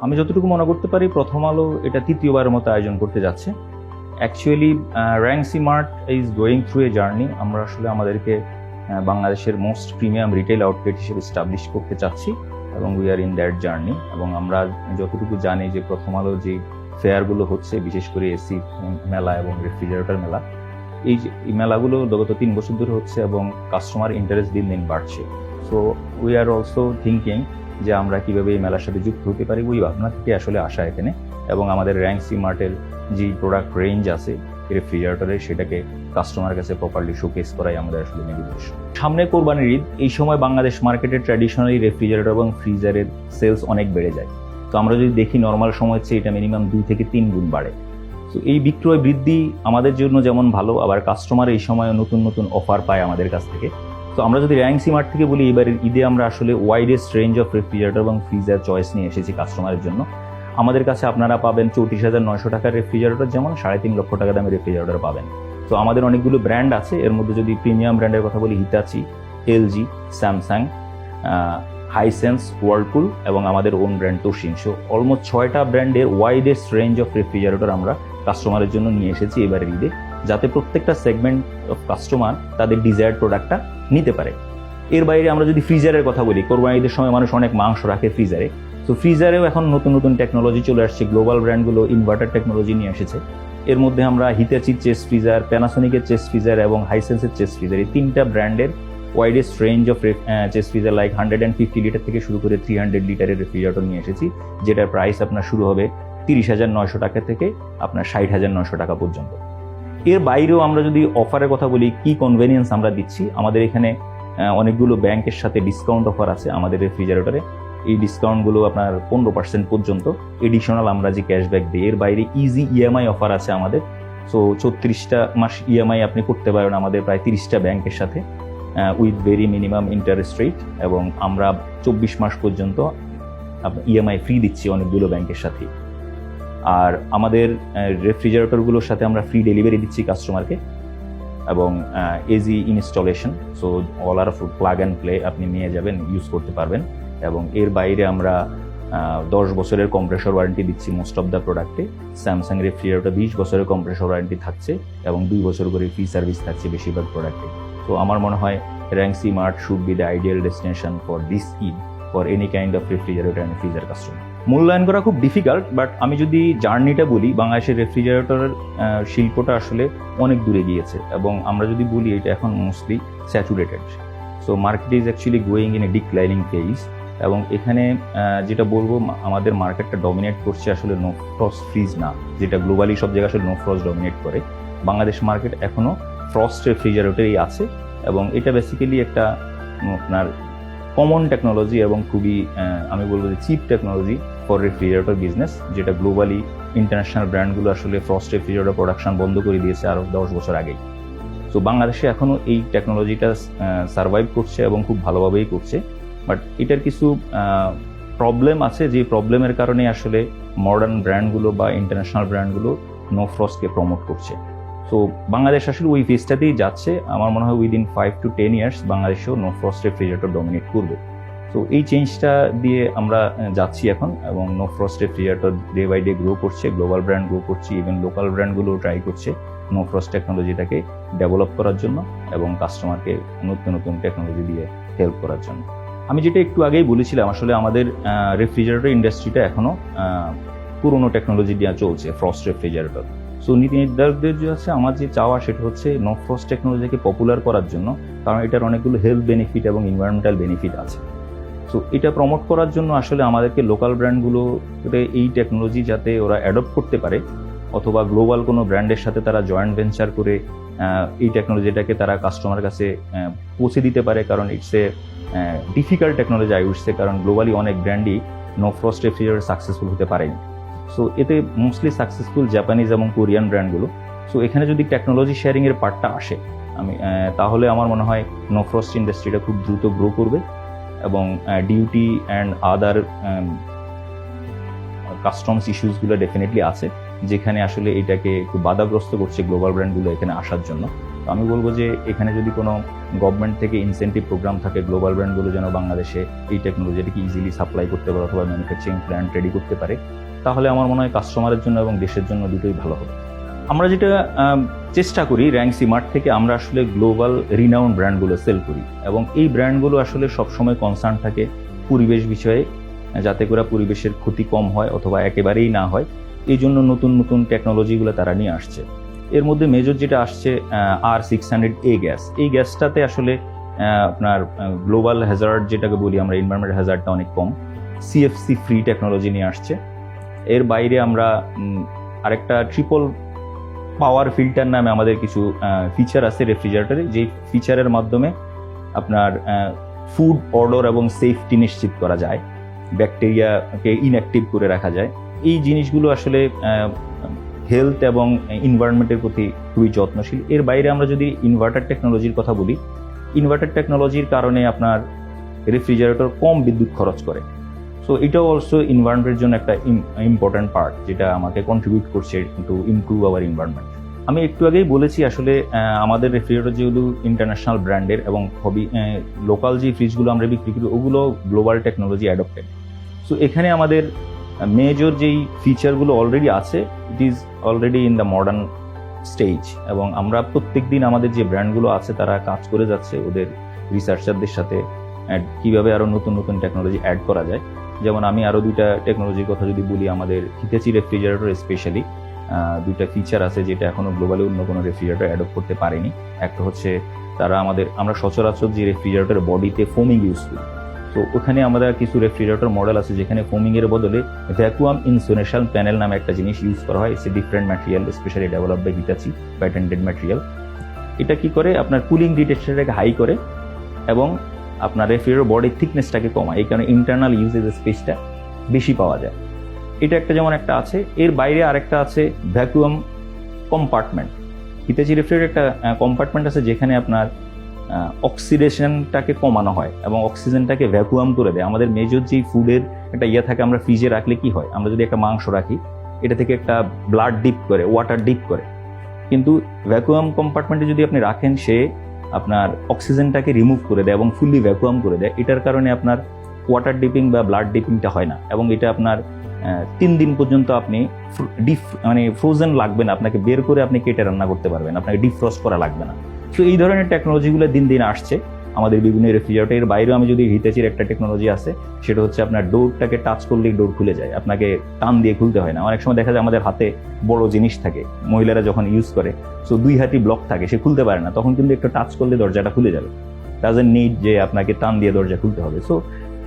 আমি যতটুকু মনে করতে পারি প্রথম আলো এটা তৃতীয়বারের মতো আয়োজন করতে যাচ্ছে। Actually Rangs eMart is going through a journey. আমরা আসলে আমাদেরকে বাংলাদেশের মোস্ট প্রিমিয়াম রিটেল আউটলেট হিসেবে স্টাবলিশ করতে চাচ্ছি এবং we are in that journey. এবং আমরা যতটুকু জানি যে প্রথম আলো যে ফেয়ারগুলো হচ্ছে, বিশেষ করে এসি মেলা এবং রেফ্রিজারেটর মেলা, এই মেলাগুলো গত 3 বছর ধরে হচ্ছে এবং কাস্টমার ইন্টারেস্ট দিন দিন বাড়ছে। So we are also thinking যে আমরা কিভাবে এই মেলার সাথে যুক্ত হতে পারি, ওই ভাবনা থেকে আসলে আসা এখানে। এবং আমাদের র্যাংসি মার্টের যে প্রোডাক্ট রেঞ্জ আছে রেফ্রিজারেটরের, সেটাকে কাস্টমার কাছে প্রপারলি শোকেস করাই আমাদের আসলে মেন উদ্দেশ্য। সামনে কোরবানির ঈদ, এই সময় বাংলাদেশ মার্কেটে ট্র্যাডিশনালি রেফ্রিজারেটর এবং ফ্রিজারের সেলস অনেক বেড়ে যায়। তো আমরা যদি দেখি নর্মাল সময় চেয়ে এটা মিনিমাম 2 থেকে 3 গুণ বাড়ে। তো এই বিক্রয় বৃদ্ধি আমাদের জন্য যেমন ভালো, আবার কাস্টমার এই সময় নতুন নতুন অফার পায় আমাদের কাছ থেকে। তো আমরা যদি র্যাংসি মার্ট থেকে বলি, এবারের ঈদে আমরা আসলে ওয়াইডেস্ট রেঞ্জ অফ রেফ্রিজারেটর এবং ফ্রিজার চয়েস নিয়ে এসেছি কাস্টমারের জন্য। আমাদের কাছে আপনারা পাবেন 34,900 টাকার রেফ্রিজারেটর, যেমন 3.5 লক্ষ টাকা দামের রেফ্রিজারেটর পাবেন। তো আমাদের অনেকগুলো ব্র্যান্ড আছে, এর মধ্যে যদি প্রিমিয়াম ব্র্যান্ডের কথা বলি, হিতাচি, এলজি, স্যামসাং, হাইসেন্স, ওয়ার্লপুল এবং আমাদের ওন ব্র্যান্ড তোশিন। সো অলমোস্ট 6টা ব্র্যান্ডের ওয়াইডেস্ট রেঞ্জ অফ রেফ্রিজারেটর আমরা কাস্টমারের জন্য নিয়ে এসেছি এবারের ঈদে, যাতে প্রত্যেকটা সেগমেন্ট অফ কাস্টমার তাদের ডিজায়ার্ড প্রোডাক্টটা নিতে পারে। এর বাইরে আমরা যদি ফ্রিজারের কথা বলি, কোরবানি ঈদের সময় মানুষ অনেক মাংস রাখে ফ্রিজারে। তো ফ্রিজারেও এখন নতুন নতুন টেকনোলজি চলে আসছে, গ্লোবাল ব্র্যান্ডগুলো ইনভার্টার টেকনোলজি নিয়ে এসেছে। এর মধ্যে আমরা হিতাচির চেস্ট ফ্রিজার, প্যানাসোনিকের চেস্ট ফ্রিজার এবং হাইসেন্সের চেস্ট ফ্রিজার, এই 3টা ব্র্যান্ডের widest range of chest freezer like 150 litre থেকে শুরু করে 300 লিটারের রেফ্রিজারেটর নিয়ে এসেছি, যেটার প্রাইস আপনার শুরু হবে 30,900 টাকা থেকে আপনার 60,900 টাকা পর্যন্ত। এর বাইরেও আমরা যদি অফারের কথা বলি, কি কনভেনিয়েন্স আমরা দিচ্ছি, আমাদের এখানে অনেকগুলো ব্যাংকের সাথে ডিসকাউন্ট অফার আছে আমাদের রেফ্রিজারেটরে। এই ডিসকাউন্টগুলো আপনার 15% পর্যন্ত এডিশনাল আমরা যে ক্যাশব্যাক দিই। এর বাইরে ইজি ইএমআই অফার আছে আমাদের। সো 34টা মাস ইএমআই আপনি করতে পারেন আমাদের প্রায় 30টা ব্যাংকের সাথে with very minimum interest rate, এবং আমরা 24 মাস পর্যন্ত ইএমআই ফ্রি দিচ্ছি অনেকগুলো ব্যাংকের সাথে। আর আমাদের রেফ্রিজারেটরগুলোর সাথে আমরা ফ্রি ডেলিভারি দিচ্ছি কাস্টমারকে, এবং easy installation. So all are plug and play, আপনি নিয়ে যাবেন, ইউজ করতে পারবেন। এবং এর বাইরে আমরা 10 বছরের কম্প্রেসর ওয়ারেন্টি দিচ্ছি মোস্ট অফ দ্য প্রোডাক্টে। স্যামসাং রেফ্রিজারেটর 20 বছরের কম্প্রেসর ওয়ারেন্টি থাকছে এবং 2 বছর করে ফ্রি সার্ভিস থাকছে বেশিরভাগ প্রোডাক্টে। তো আমার মনে হয় Rangs eMart should be the ideal destination for this Eid for any kind of refrigerator and freezer customer. মূল্যায়ন করা খুব ডিফিকাল্ট, বাট আমি যদি জার্নিটা বলি, বাংলাদেশের রেফ্রিজারেটরের শিল্পটা আসলে অনেক দূরে গিয়েছে, এবং আমরা যদি বলি এটা এখন mostly saturated. So market is actually going in a declining phase. এবং এখানে যেটা বলবো, আমাদের মার্কেটটা ডমিনেট করছে আসলে নো ফ্রস্ট ফ্রিজ না, যেটা গ্লোবালি সব জায়গায় আসলে নো ফ্রস্ট ডমিনেট করে। বাংলাদেশ মার্কেট এখনও ফ্রস্ট রেফ্রিজারেটরই আছে, এবং এটা বেসিক্যালি একটা আপনার কমন টেকনোলজি এবং খুবই আমি বলবো যে chip technology for refrigerator business, যেটা গ্লোবালি ইন্টারন্যাশনাল ব্র্যান্ডগুলো আসলে ফ্রস্ট রেফ্রিজারেটর প্রোডাকশন বন্ধ করে দিয়েছে আরও 10 বছর আগেই। সো বাংলাদেশে এখনও এই টেকনোলজিটা সার্ভাইভ করছে এবং খুব ভালোভাবেই করছে। বাট এটার কিছু প্রবলেম আছে, যে প্রবলেমের কারণে আসলে মডার্ন ব্র্যান্ডগুলো বা ইন্টারন্যাশনাল ব্র্যান্ডগুলো নো ফ্রস্টকে প্রমোট করছে। সো বাংলাদেশ আসলে ওই ফেজটাতেই যাচ্ছে। আমার মনে হয় উইদিন 5 to 10 ইয়ার্স বাংলাদেশেও নো ফ্রস্ট রেফ্রিজারেটর ডমিনেট করবে। সো এই চেঞ্জটা দিয়ে আমরা যাচ্ছি এখন, এবং no frost refrigerator day by day grow করছে, গ্লোবাল ব্র্যান্ড গ্রো করছে, ইভেন লোকাল ব্র্যান্ডগুলো ট্রাই করছে নো ফ্রস্ট টেকনোলজিটাকে ডেভেলপ করার জন্য এবং কাস্টমারকে নতুন নতুন টেকনোলজি দিয়ে হেল্প করার জন্য। আমি যেটা একটু আগেই বলেছিলাম, আসলে আমাদের রেফ্রিজারেটর ইন্ডাস্ট্রিটা এখনও পুরোনো টেকনোলজি দিয়ে চলছে, ফ্রস্ট রেফ্রিজারেটর। সো নীতি নির্ধারকদের যে আছে, আমার যে চাওয়া সেটা হচ্ছে নো ফ্রস্ট টেকনোলজিকে পপুলার করার জন্য, কারণ এটার অনেকগুলো হেলথ বেনিফিট এবং এনভায়রনমেন্টাল বেনিফিট আছে। সো এটা প্রমোট করার জন্য আসলে আমাদেরকে লোকাল ব্র্যান্ডগুলোতে এই টেকনোলজি যাতে ওরা অ্যাডপ্ট করতে পারে, অথবা গ্লোবাল কোনো ব্র্যান্ডের সাথে তারা জয়েন্ট ভেঞ্চার করে এই টেকনোলজিটাকে তারা কাস্টমার কাছে পৌঁছে দিতে পারে, কারণ it's a difficult technology I would say, কারণ গ্লোবালি অনেক ব্র্যান্ডই নো ফ্রস্ট রেফ্রিজারেটর সাকসেসফুল হতে পারেনি। সো এতে মোস্টলি সাকসেসফুল জাপানিজ এবং কোরিয়ান ব্র্যান্ডগুলো। সো এখানে যদি টেকনোলজি শেয়ারিংয়ের পার্টটা আসে, তাহলে আমার মনে হয় নো ফ্রস্ট ইন্ডাস্ট্রিটা খুব দ্রুত গ্রো করবে, এবং ডিউটি অ্যান্ড আদার কাস্টমস ইস্যুসগুলো ডেফিনেটলি আছে, যেখানে আসলে এটাকে একটু বাধাগ্রস্ত করছে গ্লোবাল ব্র্যান্ডগুলো এখানে আসার জন্য। আমি বলবো যে এখানে যদি কোনো গভর্নমেন্ট থেকে ইনসেন্টিভ প্রোগ্রাম থাকে, গ্লোবাল ব্র্যান্ডগুলো যেন বাংলাদেশে এই টেকনোলজিটাকে ইজিলি সাপ্লাই করতে পারে অথবা ম্যানুফ্যাকচারিং প্ল্যান্ট রেডি করতে পারে, তাহলে আমার মনে হয় কাস্টমারের জন্য এবং দেশের জন্য দুটোই ভালো হবে। আমরা যেটা চেষ্টা করি র্যাঙ্কসি মার্ট থেকে, আমরা আসলে গ্লোবাল রিনাউন্ড ব্র্যান্ডগুলো সেল করি এবং এই ব্র্যান্ডগুলো আসলে সবসময় কনসার্ন থাকে পরিবেশ বিষয়ে, যাতে করে পরিবেশের ক্ষতি কম হয় অথবা একেবারেই না হয়। এই জন্য নতুন নতুন টেকনোলজিগুলো তারা নিয়ে আসছে। এর মধ্যে মেজর যেটা আসছে R600A গ্যাস, এই গ্যাসটাতে আসলে আপনার গ্লোবাল হ্যাজার্ড যেটাকে বলি আমরা, এনভায়রনমেন্ট হ্যাজার্ডটা অনেক কম। CFC ফ্রি টেকনোলজি নিয়ে আসছে। এর বাইরে আমরা আরেকটা ট্রিপল পাওয়ার ফিল্টার নামে আমাদের কিছু ফিচার আছে রেফ্রিজারেটরে, যেই ফিচারের মাধ্যমে আপনার ফুড অর্ডার এবং সেফটি নিশ্চিত করা যায়, ব্যাকটেরিয়াকে ইনঅ্যাক্টিভ করে রাখা যায়। এই জিনিসগুলো আসলে হেলথ এবং এনভায়রনমেন্টের প্রতি খুবই যত্নশীল। এর বাইরে আমরা যদি ইনভার্টার টেকনোলজির কথা বলি, ইনভার্টার টেকনোলজির কারণে আপনার রেফ্রিজারেটর কম বিদ্যুৎ খরচ করে। সো এটাও অলসো এনভায়রনমেন্টের জন্য একটা ইম্পর্ট্যান্ট পার্ট, যেটা আমাকে কন্ট্রিবিউট করছে টু ইমপ্রুভ আওয়ার এনভায়রনমেন্ট। আমি একটু আগেই বলেছি আসলে আমাদের রেফ্রিজারেটর যেগুলো ইন্টারন্যাশনাল ব্র্যান্ডের এবং হবি লোকাল যে ফ্রিজগুলো আমরা বিক্রি করি ওগুলো গ্লোবাল টেকনোলজি অ্যাডপ্টেড। সো এখানে আমাদের মেজর যেই ফিচারগুলো অলরেডি আছে, it is already in the modern stage, এবং আমরা প্রত্যেক দিন আমাদের যে ব্র্যান্ডগুলো আছে তারা কাজ করে যাচ্ছে ওদের রিসার্চারদের সাথে কিভাবে আরও নতুন নতুন টেকনোলজি অ্যাড করা যায়। যেমন আমি আরও দুইটা টেকনোলজির কথা যদি বলি, আমাদের হিতাচি রেফ্রিজারেটর স্পেশালি দুইটা ফিচার আছে যেটা এখনো গ্লোবালি অন্য কোনো রেফ্রিজারেটর অ্যাডপ্ট করতে পারেনি। একটা হচ্ছে আমরা সচরাচর যে রেফ্রিজারেটর বডিতে ফোমিং ইউজ করি, তো ওখানে আমাদের কিছু রেফ্রিজারেটর মডেল আছে যেখানে ফোমিং এর বদলে ভ্যাকুয়াম ইনসোলেশন প্যানেল নামে একটা জিনিস ইউজ করা হয়। It's a different material, specially developed by Hitachi, patented material. এটা কি করে, আপনার কুলিং ডিটেক্টরটাকে হাই করে এবং আপনার রেফ্রিজারেটর বডির থিকনেসটাকে কমায়, এই কারণে ইন্টারনাল ইউজেজ স্পেসটা বেশি পাওয়া যায়। এটা একটা যেমন একটা আছে। এর বাইরে আরেকটা আছে ভ্যাকুয়াম কম্পার্টমেন্ট। হিতাচি রেফ্রিজারেটর একটা কম্পার্টমেন্ট আছে যেখানে আপনার অক্সিডেশনটাকে কমানো হয় এবং অক্সিজেনটাকে ভ্যাকুয়াম করে দেয়। আমাদের মেজর যেই ফুডের একটা থাকে, আমরা ফ্রিজে রাখলে কি হয়, আমরা যদি একটা মাংস রাখি এটা থেকে একটা ব্লাড ডিপ করে, ওয়াটার ডিপ করে, কিন্তু ভ্যাকুয়াম কম্পার্টমেন্টে যদি আপনি রাখেন সে আপনার অক্সিজেনটাকে রিমুভ করে দেয় এবং ফুললি ভ্যাকুয়াম করে দেয়। এটার কারণে আপনার ওয়াটার ডিপিং বা ব্লাড ডিপিংটা হয় না এবং এটা আপনার 3 দিন পর্যন্ত আপনি ফ্রোজেন লাগবে না, আপনাকে বের করে আপনি কেটে রান্না করতে পারবেন, আপনাকে ডিফ্রস্ট করা লাগবে না। তো এই ধরনের টেকনোলজিগুলো দিন দিন আসছে আমাদের বিভিন্ন রেফ্রিজারেটরের বাইরেও। আমি যদি হিতাচির একটা টেকনোলজি আছে, সেটা হচ্ছে আপনার ডোরটাকে টাচ করলেই ডোর খুলে যায়, আপনাকে টান দিয়ে খুলতে হয় না। অনেক সময় দেখা যায় আমাদের হাতে বড় জিনিস থাকে, মহিলারা যখন ইউজ করে, সো 2 হাতই ব্লক থাকে, সে খুলতে পারে না, তখন কিন্তু একটু টাচ করলে দরজাটা খুলে যাবে, ডাজন্ট নিড যে আপনাকে টান দিয়ে দরজা খুলতে হবে। সো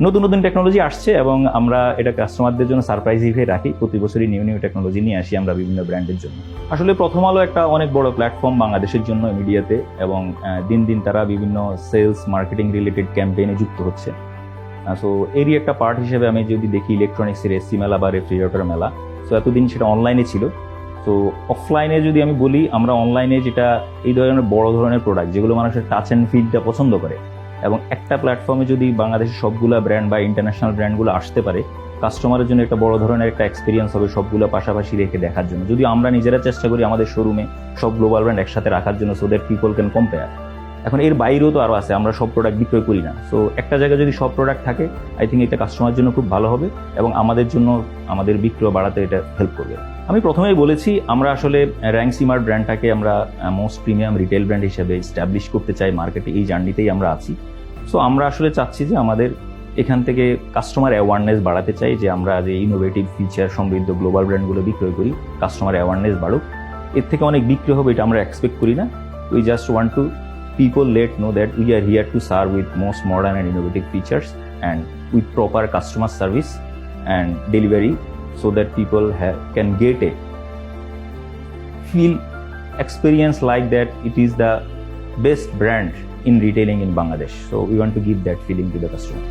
নতুন নতুন টেকনোলজি আসছে এবং আমরা এটা কাস্টমারদের জন্য সারপ্রাইজ হিসেবে রাখি। প্রতি বছরই নিউ নিউ টেকনোলজি নিয়ে আসি আমরা বিভিন্ন ব্র্যান্ডের জন্য। আসলে প্রথম আলো একটা অনেক বড় প্ল্যাটফর্ম বাংলাদেশের জন্য মিডিয়াতে, এবং দিন দিন তারা বিভিন্ন সেলস মার্কেটিং রিলেটেড ক্যাম্পেইনে যুক্ত হচ্ছে। সো এরই একটা পার্ট হিসেবে আমি যদি দেখি ইলেকট্রনিক্সের এসি মেলা বা রেফ্রিজারেটর মেলা, সো এতদিন সেটা অনলাইনে ছিল। সো অফলাইনে যদি আমি বলি, আমরা অনলাইনে যেটা এই ধরনের বড় ধরনের প্রোডাক্ট যেগুলো মানুষের টাচ অ্যান্ড ফিলটা পছন্দ করে, এবং একটা প্ল্যাটফর্মে যদি বাংলাদেশের সবগুলো ব্র্যান্ড বা ইন্টারন্যাশনাল ব্র্যান্ডগুলো আসতে পারে, কাস্টমারের জন্য একটা বড় ধরনের একটা এক্সপিরিয়েন্স হবে সবগুলো পাশাপাশি রেখে দেখার জন্য। যদি আমরা নিজেরা চেষ্টা করি আমাদের শোরুমে সব গ্লোবাল ব্র্যান্ড একসাথে রাখার জন্য, so that people can compare. এখন এর বাইরেও তো আরও আছে, আমরা সব প্রোডাক্ট বিক্রয় করি না। সো একটা জায়গায় যদি সব প্রোডাক্ট থাকে, আই থিঙ্ক এটা কাস্টমারের জন্য খুব ভালো হবে এবং আমাদের জন্য আমাদের বিক্রয় বাড়াতে এটা হেল্প করবে। আমি প্রথমেই বলেছি আমরা আসলে র্যাঙ্কসি মার্ট ব্র্যান্ডটাকে আমরা মোস্ট প্রিমিয়াম রিটেল ব্র্যান্ড হিসেবে এস্টাবলিশ করতে চাই মার্কেটে, এই জার্নিতেই আমরা আছি। সো আমরা আসলে চাচ্ছি যে আমাদের এখান থেকে কাস্টমার অ্যাওয়ারনেস বাড়াতে চাই, যে আমরা যে ইনোভেটিভ ফিচার সমৃদ্ধ গ্লোবাল ব্র্যান্ডগুলো বিক্রয় করি, কাস্টমার অ্যাওয়ারনেস বাড়ুক। এর থেকে অনেক বিক্রি হবে এটা আমরা এক্সপেক্ট করি না। We just want to people let know that we are here to serve with most modern and innovative features and with proper customer service and delivery, so that people can get a feel experience like that it is the best brand in retailing in Bangladesh. So we want to give that feeling to the customer.